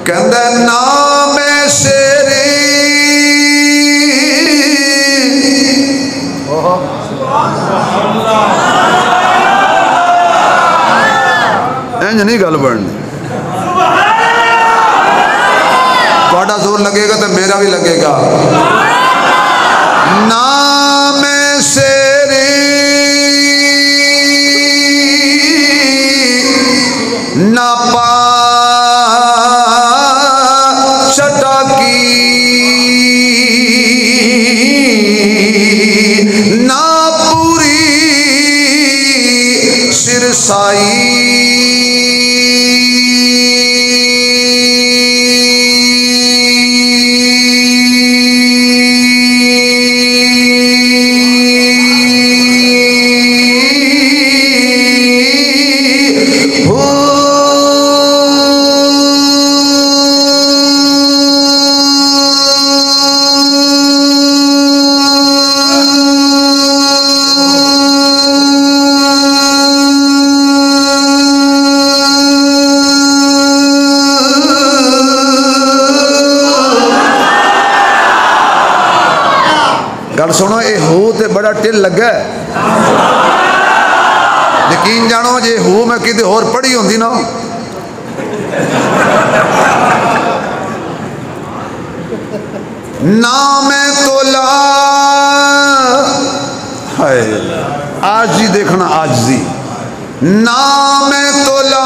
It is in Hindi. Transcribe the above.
कहंदा नाम शेरे इंज नहीं गल बननी। थोड़ा जोर लगेगा तो मेरा भी लगेगा। नाम शेरे ना पा चटाकी ना पूरी सिरसाई गल सुनो। ये हो तो बड़ा टिल लगा। यकीन जानो जे हो मैं किते होर पढ़ी होंदी ना मैं तोला है आज जी देखना आज जी ना मैं तोला